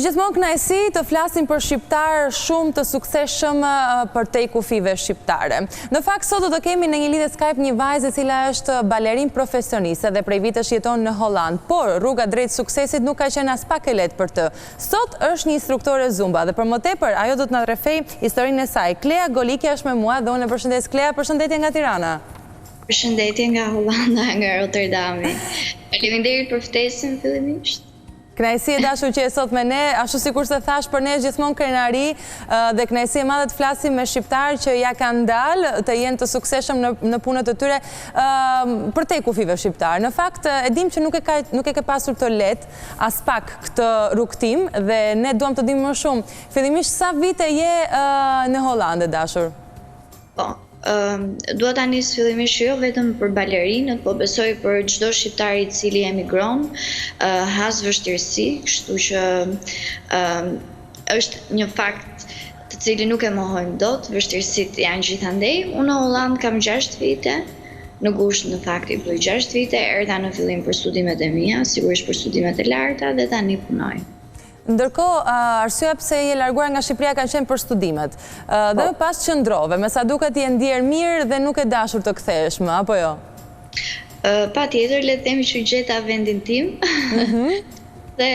Është gjithmonë kënaqësi të flasim për shqiptar shumë të suksesshëm për te kufive shqiptare. Në fakt, sot do të kemi në një lidhje Skype një vajzë e cila është balerinë profesioniste dhe prej vitesh jeton në Holland, por rruga drejt suksesit nuk ka qenë as pak e lehtë për të. Sot është një instruktore zumba dhe për më tepër ajo do të na rrefej historinë e saj. Klea Golikja është me mua dhe unë e përshëndes. Klea, përshëndetje nga Tirana. Përshëndetje nga Hollanda, nga Rotterdami. Faleminderit për ftesën fillimisht. Kënaqësi e dashur që je sot me ne, ashtu sikur se thash për ne gjithmonë krenari dhe kënaqësi e madhe të flasim me shqiptarë që ja kanë dalë të jenë të suksesshëm në punët e tyre për te kufive shqiptar. Në fakt e dim që nuk e ke pasur të lehtë as pak këtë rrugtim dhe ne duam të dimë më shumë. Fillimisht sa vite je në Hollande, dashur? Po. Dua ta nis fillimisht jo vetëm për balerinët, po besoj për çdo shqiptar i cili emigron, has vështirësi, kështu që është një fakt të cilin nuk e mohojmë dot, vështirësitë janë gjithandej. Unë në Holland kam 6 vite, në gusht në fakt i bëj 6 vite, erdha në fillim për studimet e mia, sigurisht për studimet e larta dhe tani punoj. Ndërkohë, arsyeja pse je larguar nga Shqipëria kanë qenë për studimet. Dhe më pas qëndrove, me sa duket je ndier mirë dhe nuk e dashur të kthehesh më, apo jo? Patjetër, le të themi që gjeta vendin tim. Dhe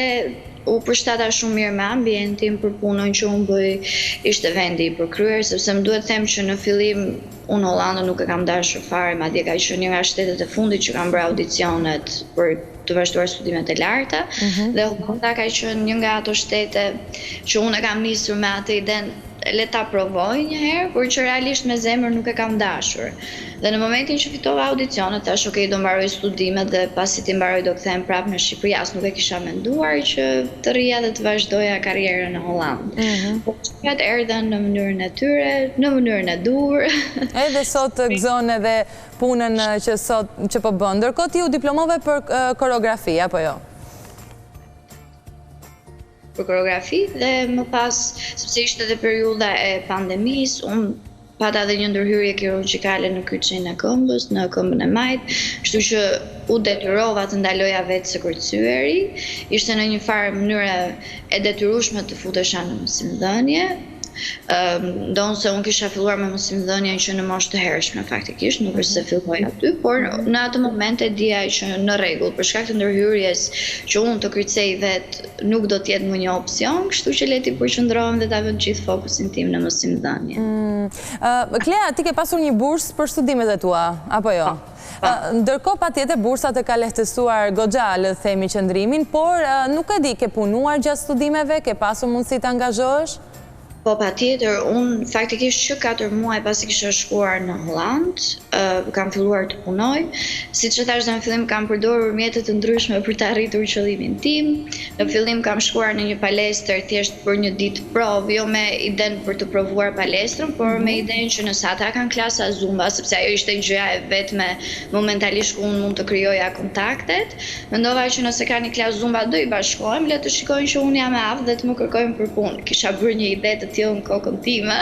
u përshtata shumë mirë me ambientin për punën që unë bëj, ishte vendi i përkryer, sepse më duhet të them që në fillim unë Hollandën nuk e kam dashur fare, madje ka qenë një nga shtetet e fundit që kam bërë audicionet për të vazhduar studimet e larta, dhe Hollanda ka qenë një nga ato shtete që unë e kam nisur me atë idenë le ta provoj një herë, por që realisht me zemër nuk e kam dashur. Dhe në momentin që fitova audicionet, thash ok, do mbaroj studimet dhe pasi ti mbaroj do kthehem prapë në Shqipëri, as nuk e kisha menduar që të rrija dhe të vazhdoja karrierën në Hollandë. Por çfarë erdhën në mënyrën e tyre, në mënyrën e dur. Edhe sot gëzon edhe punën që po bën. Ndërkohë ti u diplomove për koreografi, apo jo? Për koreografi dhe më pas, sepse ishte edhe periudha e pandemisë, unë pata dhe një ndërhyrje kirurgjikale në kyçin e këmbës, në këmbën e majt, kështu që u detyrova të ndaloja vetë së kërcyeri. Ishte në një farë mënyrë e detyrueshme të futesha në mësimdhënie. Ndonë se unë kisha filluar me mësimdhënien që në moshë të hershme faktikisht, nuk është se filloj aty, por në atë moment e dija që në rregull, për shkak të ndërhyrjes që unë të kërcej vetë nuk do të jetë më një opsion, kështu që le ti përqendrohem dhe ta vë gjithë fokusin tim në mësimdhënie. Klea, ti ke pasur një bursë për studimet e tua, apo jo? Ndërkohë patjetër bursat e ka lehtësuar goxha, le të themi, qëndrimin, por nuk e di, ke punuar gjatë studimeve, ke pasur mundësi të angazhohesh? Po patjetër, unë faktikisht që 4 muaj pasi kisha shkuar në Holland, kam filluar të punoj. Siç e thash në fillim, kam përdorur mjete të ndryshme për të arritur qëllimin tim. Në fillim kam shkuar në një palestër thjesht për një ditë provë, jo me idenë për të provuar palestrën, por me idenë që nëse ata kanë klasa zumba, sepse ajo ishte gjëja e vetme momentalisht ku unë mund të krijoja kontaktet, mendova që nëse ka një klasë zumba do i bashkohem, le të shikojnë që unë jam e aftë dhe të më kërkojnë për punë. Kisha bërë një ide të tillë në kokën time,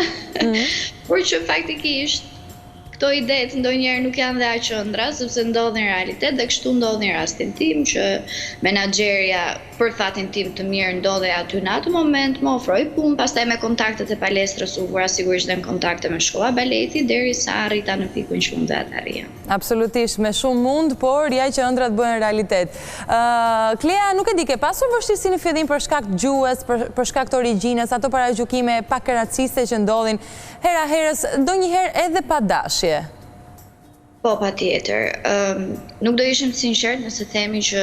por që faktikisht këto idetë ndonjëherë nuk janë dhe aq ëndra, sepse ndodhin në realitet dhe kështu ndodhi në rastin tim që menaxherja për fatin tim të mirë ndodhej aty në atë moment, më ofroi punë, pastaj me kontaktet e palestrës u vura sigurisht dhe në kontakte me shkolla baleti derisa arrita në pikën që unë vetë arrija. Absolutisht, me shumë mund, por ja që ëndrat bëhen realitet. Klea, nuk e di, ke pasur vështirësi në fillim për shkak të gjuhës, për shkak të origjinës, ato paragjykime pak raciste që ndodhin hera herës, ndonjëherë edhe pa dashje? Po, patjetër. Nuk do ishim të sinqert nëse themi që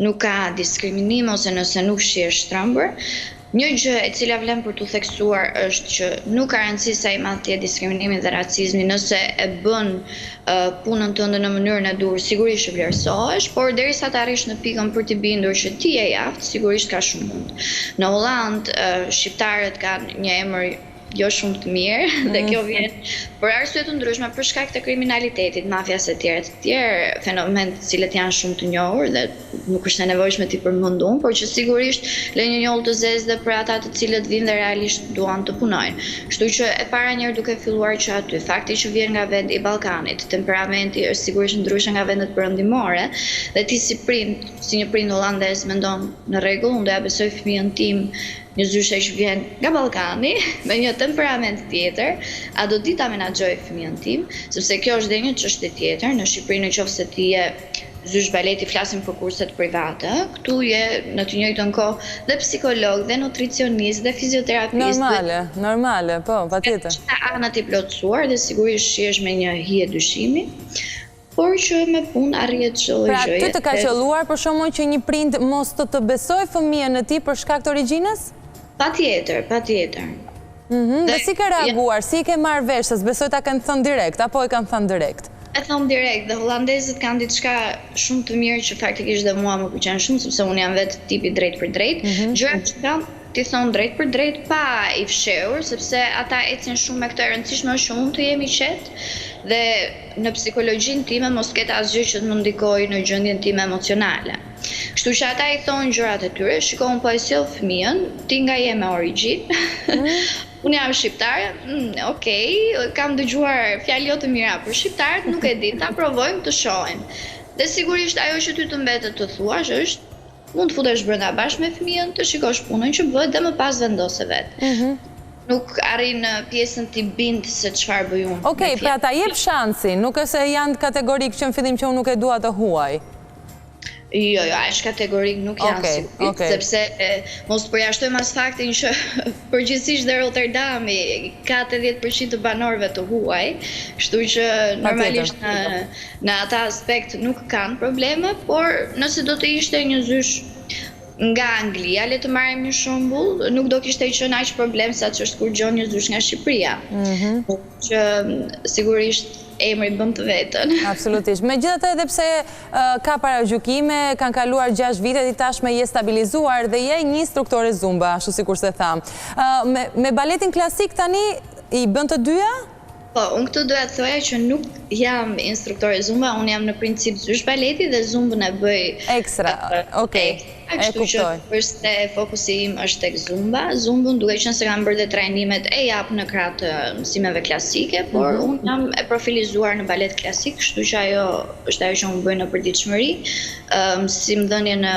nuk ka diskriminim ose nëse nuk shihesh shtrëmbër. Një gjë e cila vlen për t'u theksuar është që nuk ka rëndësi sa i madh të jetë diskriminim dhe racizmi, nëse e bën punën tënde në mënyrën e dur, sigurisht që vlerësohesh, por derisa të arrish në pikën për t'i bindur që ti je i aftë, sigurisht ka shumë mund. Në Holland, shqiptarët kanë një emër jo shumë të mirë, dhe kjo vjen për arsye të ndryshme, për shkak të kriminalitetit, mafias e tjerë, fenomen të cilët janë shumë të njohur dhe nuk është e nevojshme t'i përmendum, por që sigurisht lënë një njollë të zezë dhe për ata të cilët vinë dhe realisht duan të punojnë. Kështu që e para njëherë duke filluar që aty, fakti që vjen nga vendi i Ballkanit, temperamenti është sigurisht ndryshe nga vendet perëndimore, dhe ti si një prind holandez mendon në rregull, unë do ja besoj fëmijën tim një zyshe që vjen nga Ballkani, me një temperament tjetër, a do di ta menaxhoj fëmijën tim, sepse kjo është dhe një çështje tjetër. Në Shqipëri nëse ti je zysh baleti, flasim për kurset private, këtu je në të njëjtën kohë dhe psikolog, dhe nutricionist, dhe fizioterapist. Normale, po, patjetër. Çfarë anët i plotësuar dhe sigurisht shihesh me një hije dyshimi, por që me punë arrihet çdo gjë. Pra, ty të ka qelluar për shkakun që një prind mos të besoj fëmijën e tij për shkak të origjinës? Patjetër. Dhe si ke reaguar, si i ke marrë vesh, se besoj ta kanë thënë direkt, apo e kanë thënë direkt? E thëmë direkt, dhe holandezët kanë diçka shumë të mirë që faktikisht dhe mua më pëlqen shumë, sepse unë jam vetë tipi drejt për drejt. Gjërat që kanë ti thonë drejt për drejt pa i fshehur, sepse ata ecin shumë me këtë, e rëndësishme është që unë të jemi qetë dhe në psikologjinë time mos ketë asgjë që të më ndikojë në gjendjen time emocionale. Kështu që ata i thonë gjërat e tyre, shikoj unë po e sjell fëmijën, ti nga je me origjinë. Unë jam shqiptare, okej, kam dëgjuar fjalë jo të mira për shqiptarët, nuk e di, ta provojmë të shohim. Dhe sigurisht ajo që ty të mbetet të thuash është mund të futesh brenda bashkë me fëmijën, të shikosh punën që bëhet dhe më pas vendose vetë. Nuk arrin pjesën t'i bind se çfarë bëj unë. Okej, pra ta jep shansin, nuk është se janë kategorik që në fillim që unë nuk e dua të huaj. Jo, është kategorik, nuk janë sigurisht, sepse mos përjashtojmë as faktin që përgjithsisht dhe Rotterdami 40% të banorëve të huaj, kështu që normalisht në ata aspekt nuk kanë probleme, por nëse do të ishte një zysh nga Anglia, le të marrim një shembull, nuk do kishte qenë aq problem sa ç'është kur gjon një zysh nga Shqipëria. Që sigurisht emri bën të vetën. Absolutisht. Megjithatë, edhe pse ka paragjykime, kanë kaluar 6 vite, ti tashmë je stabilizuar dhe je një instruktore zumba, ashtu sikur se tham. Me baletin klasik tani i bën të dyja? Po, unë këtë doja të thoja që nuk jam instruktore zumba, unë jam në princip zysh baleti dhe zumbën e bëj ekstra. Okej. Kështu që përse fokusi im është tek zumba. Zumbën, duke qenë se kam bërë dhe trajnimet, e jap në krah të mësimeve klasike, por unë jam e profilizuar në balet klasik, kështu që ajo është ajo që unë bëj në përditshmëri, mësimdhënie në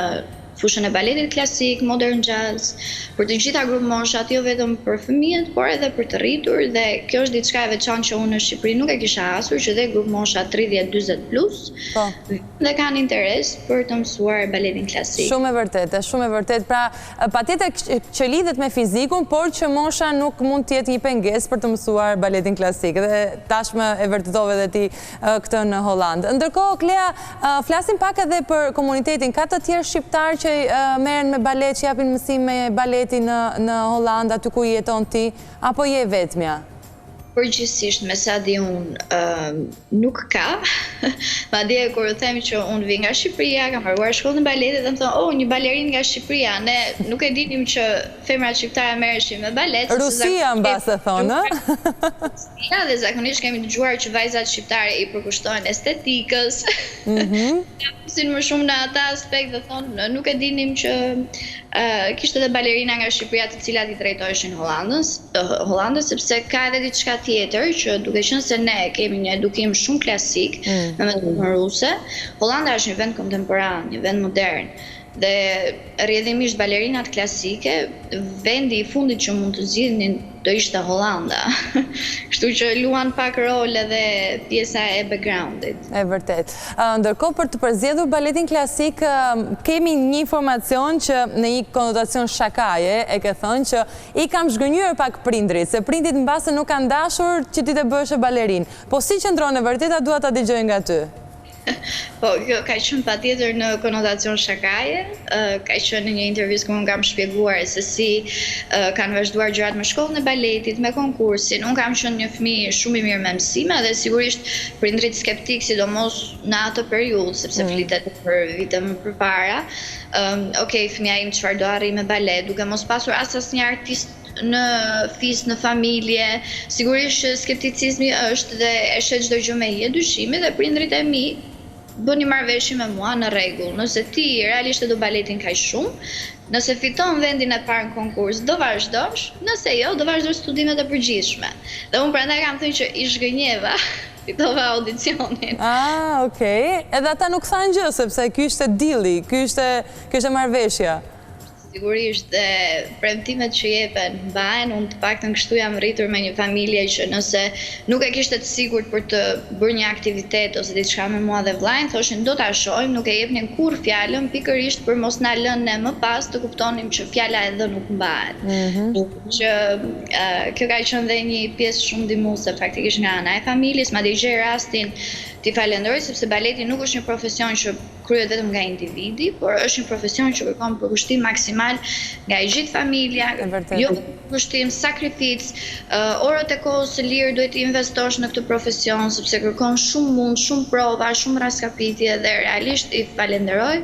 fushën e baletit klasik, modern jazz, për të gjitha grup moshat, jo vetëm për fëmijët, por edhe për të rritur, dhe kjo është diçka e veçantë që unë në Shqipëri nuk e kisha hasur, që dhe grup mosha 30-40 plus, dhe kanë interes për të mësuar baletin klasik. Shumë e vërtet. Pra, patjetër që lidhet me fizikun, por që mosha nuk mund të jetë një pengesë për të mësuar baletin klasik, dhe tashmë e vërtetove dhe ti këtë në Holland. Ndërkohë, Klea, flasim pak edhe për komunitetin, ka të tjerë shqiptar që merren me balet, që japin mësim me baleti në Hollande, aty ku jeton ti, apo je vetmja? Përgjithsisht, me sa di unë, nuk ka. Madje kur them që unë vi nga Shqipëria, kam harruar shkollën e baletit, dhe më thonë, një balerin nga Shqipëria. Ne nuk e dinim që femrat shqiptare merreshin me balet. Rusia mbas e thonë, Rusia, dhe zakonisht kemi dëgjuar që vajzat shqiptare i përkushtohen estetikës. Mësin më shumë në ata aspekt, dhe thonë, nuk e dinim që kishte edhe balerina nga Shqipëria të cilat i drejtoheshin Hollandës, sepse ka edhe diçka tjetër që duke qenë se ne kemi një edukim shumë klasik me metodën ruse, Hollanda është një vend kontemporan, një vend modern, dhe rrjedhimisht balerinat klasike, vendi i fundit që mund të zgjidhnin do ishte Hollanda. Kështu që luan pak rol edhe pjesa e backgroundit. E vërtet. Ndërkohë, për të përzgjedhur baletin klasik, kemi një informacion që në një konotacion shakaje e ke thënë që i kam zhgënjur pak prindrit, se prindit mbase nuk kanë dashur që ti të bëhesh balerin. Po si qëndron e vërteta, dua ta dëgjoj nga ty. Po, kjo ka qenë patjetër në konotacion shakaje, ka qenë në një intervistë ku unë kam shpjeguar se si kanë vazhduar gjërat me shkollën e baletit, me konkursin. Unë kam qenë një fëmijë shumë i mirë me mësime dhe sigurisht prindrit skeptik, sidomos në atë periudhë, sepse flitet për vite më përpara. Okej, fëmija im çfarë do arrijë me balet, duke mos pasur asnjë artist në fis, në familje. Sigurisht që skepticizmi është dhe e shet çdo gjë me hije dyshimi dhe prindrit e mi bëni marrëveshje me mua në rregull. Nëse ti realisht e do baletin kaq shumë, nëse fiton vendin e parë në konkurs, do vazhdosh, nëse jo, do vazhdosh studimet e përgjithshme. Dhe unë prandaj kam thënë që i zhgënjeva, fitova audicionin. Okej. Edhe ata nuk thanë gjë, sepse ky ishte dilli, ky ishte marrëveshja. Sigurisht dhe premtimet që jepen mbahen, unë të paktën kështu jam rritur me një familje që nëse nuk e kishte të sigurt për të bërë një aktivitet ose diçka me mua dhe vllajin, thoshin do ta shohim, nuk e jepnin kurrë fjalën pikërisht për mos na lënë ne më pas të kuptonim që fjala e dhënë nuk mbahet. Që kjo ka qenë dhe një pjesë shumë ndihmuese faktikisht nga ana e familjes, madje gjej rastin ti falenderoj sepse baleti nuk është një profesion që kryhet vetëm nga individi, por është një profesion që kërkon përkushtim maksimal nga e gjithë familja, jo përkushtim, sakrificë, orët e kohës së lirë duhet të investosh në këtë profesion sepse kërkon shumë mund, shumë prova, shumë raskapitje dhe realisht i falenderoj.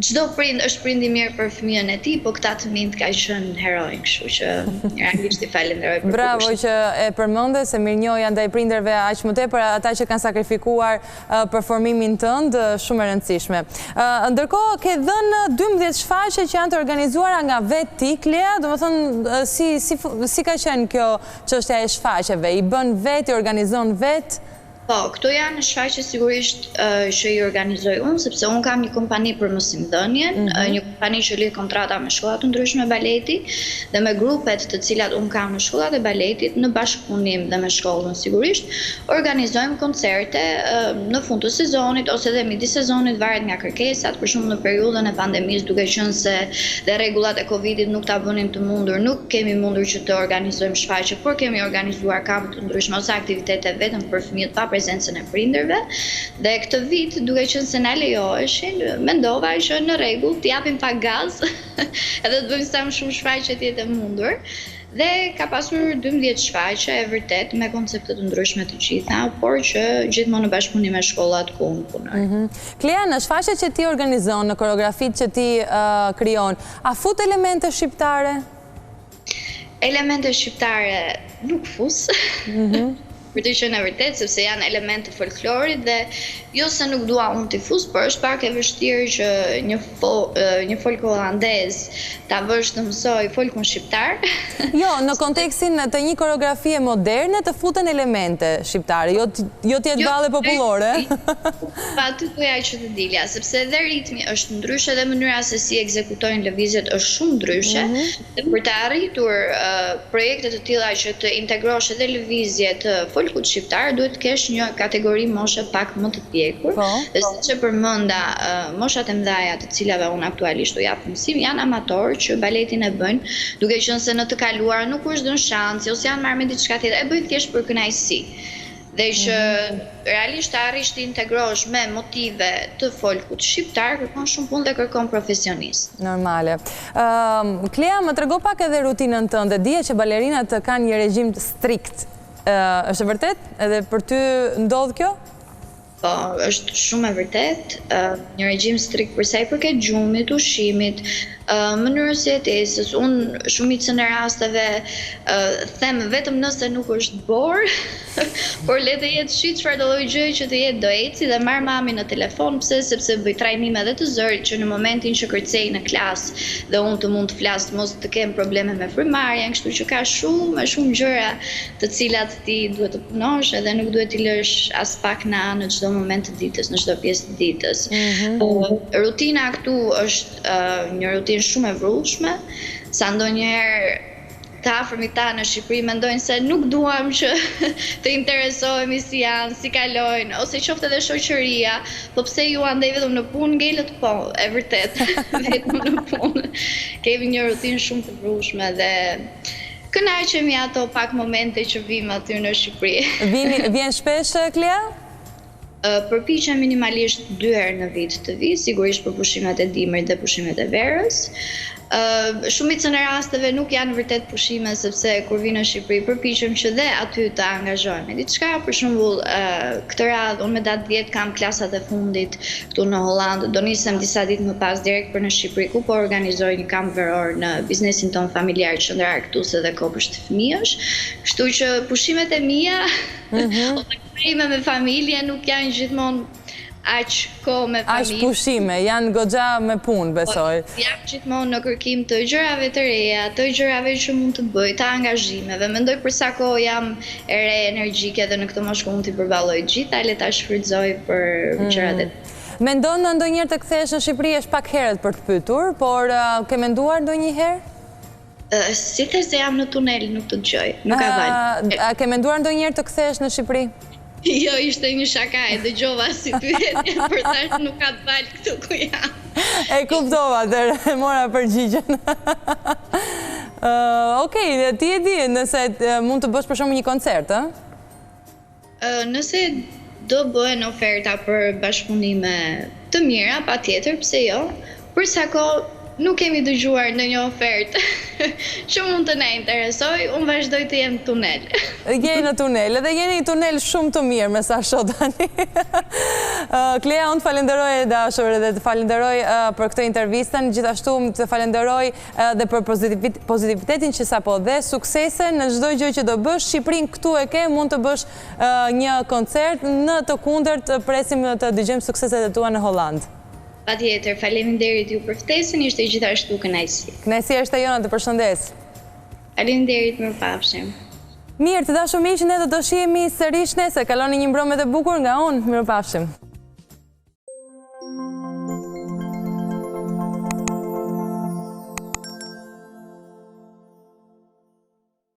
Çdo prind është prind i mirë për fëmijën e tij, po këta të mind ka qenë heroj, kështu që realisht i falenderoj për Bravo që e përmende se mirënjohja ndaj prindërve aq më tepër ata që kanë sakrifikuar për formimin tënd, shumë e rëndësishme. Ndërkohë ke dhënë 12 shfaqje që janë të organizuara nga vetë ti, Klea, domethënë si ka qenë kjo çështja e shfaqjeve? I bën vetë, i organizon vetë? Po, këto janë shfaqje sigurisht që i organizoj unë, sepse unë kam një kompani për mësimdhënien, një kompani që lidh kontrata me shkollat të ndryshme baleti dhe me grupet të cilat unë kam në shkollat e baletit në bashkëpunim dhe me shkollën sigurisht, organizojmë koncerte në fund të sezonit ose dhe midis sezonit, varet nga kërkesat, për shembull në periudhën e pandemisë, duke qenë se dhe rregullat e Covidit nuk ta bënim të mundur, nuk kemi mundur që të organizojmë shfaqje, por kemi organizuar kampe të ndryshme ose aktivitete vetëm për fëmijët pa prezencën e prindërve dhe këtë vit duke qenë se na lejoheshin, mendova që në rregull të japim pak gaz edhe të bëjmë sa më shumë shfaqje të jetë e mundur. Dhe ka pasur 12 shfaqje e vërtet me koncepte të ndryshme të gjitha, por që gjithmonë në bashkëpunim me shkollat ku unë punoj. Klea, në shfaqjet që ti organizon, në koreografitë që ti krijon, a fut elemente shqiptare? Elemente shqiptare nuk fus. Për të qenë e vërtet, sepse janë elemente folklorit dhe jo se nuk dua unë t'i fus, por është pak e vështirë që një folk hollandez ta vësh të mësoj folkun shqiptar. Jo, në kontekstin të një koreografie moderne të futen elemente shqiptare, jo t'jetë valle popullore. Pa ty doja që të dilja, sepse edhe ritmi është ndryshe dhe mënyra se si ekzekutojnë lëvizjet është shumë ndryshe. Dhe për të arritur projekte të tilla që të integrosh edhe lëvizjet folkut shqiptar, duhet të kesh një kategori moshe pak më të pjekur. Dhe siç e përmenda, moshat e mëdha të cilave unë aktualisht u jap mësim janë amator që baletin e bëjnë, duke qenë se në të kaluar nuk është dhënë shansi ose janë marrë me diçka tjetër, e bëjnë thjesht për kënaqësi. Dhe që realisht të arrish të integrosh me motive të folkut shqiptar, kërkon shumë punë dhe kërkon profesionist. Normale. Klea, më trego pak edhe rutinën tënde. Dije që balerinat kanë një regjim strikt. Është e vërtet? Edhe për ty ndodh kjo? Po, është shumë e vërtet. Një regjim strikt për sa i përket gjumit, ushqimit, mënyrës së jetesës. Unë shumicën e rasteve them vetëm nëse nuk është borë, por le të jetë shi çfarë do lloj gjëje që të jetë do eci dhe marr mamin në telefon, pse sepse bëj trajnime edhe të zërit që në momentin që kërcej në klasë dhe unë të mund të flas mos të kem probleme me frymarrjen, kështu që ka shumë gjëra të cilat ti duhet të punosh edhe nuk duhet t'i lësh as pak në çdo moment të ditës, në çdo pjesë të ditës. Rutina këtu është një rutinë shumë e vrullshme, sa ndonjëherë të afërmit tanë në Shqipëri mendojnë se nuk duam që të interesohemi si janë, si kalojnë, ose qoftë edhe shoqëria, po pse ju andej vetëm në punë, ngelët po, e vërtet, vetëm në punë. Kemi një rutinë shumë të vrullshme dhe kënaqemi ato pak momente që vim aty në Shqipëri. Vjen shpesh, Klea? Përpiqem minimalisht 2 herë në vit të vi, sigurisht për pushimet e dimrit dhe pushimet e verës. Shumicën e rasteve nuk janë vërtet pushime sepse kur vi në Shqipëri përpiqem që dhe aty të angazhohem me diçka. Për shembull, këtë radhë unë me datë 10 kam klasat e fundit këtu në Hollande. Do nisem disa ditë më pas direkt për në Shqipëri ku po organizoj një kamp veror në biznesin ton familjar qendrar këtu se dhe kopës të fëmijësh. Kështu që pushimet e mia ose me familje nuk janë gjithmonë aq kohë me familje. Aq pushime, janë goxha me punë, besoj. Jam gjithmonë në kërkim të gjërave të reja, të gjërave që mund të bëj, të angazhimeve. Mendoj për sa kohë jam e re, energjike dhe në këtë moshë mund t'i përballoj gjitha, le ta shfrytëzoj për gjërat e tjera. Mendon ndonjëherë të kthehesh në Shqipëri? Është pak herët për të pyetur, por ke menduar ndonjëherë? Si the se jam në tunel, nuk të dëgjoj, nuk ka val. A ke menduar ndonjëherë të kthehesh në Shqipëri? Jo, ishte një shaka e dëgjova si pyetje, për tash nuk ka të val këtu ku jam. E kuptova, e mora përgjigjen. Okej, ti e di nëse mund të bësh për shembull një koncert, ë? Nëse do bëhen oferta për bashkëpunime të mira, patjetër, pse jo? Për sa kohë nuk kemi dëgjuar ndonjë ofertë që mund të na interesoj, unë vazhdoj të jem në tunel. Je në tunel, edhe jeni një tunel shumë të mirë me sa shoh tani. Klea, unë të falenderoj dashur dhe të falenderoj për këtë intervistën, gjithashtu të falenderoj dhe për pozitivitetin që sapo dhe suksese në çdo gjë që do bësh. Shqipërinë këtu e ke, mund të bësh një koncert, në të kundërt presim të dëgjojmë sukseset e tua në Holland. Patjetër, faleminderit ju për ftesën, ishte gjithashtu kënaqësi. Kënaqësia është e jona, të përshëndes. Faleminderit, mirupafshim. Mirë, të dashur miq, ne do të shihemi sërish nesër. Kaloni një mbrëmje të bukur nga unë. Mirupafshim.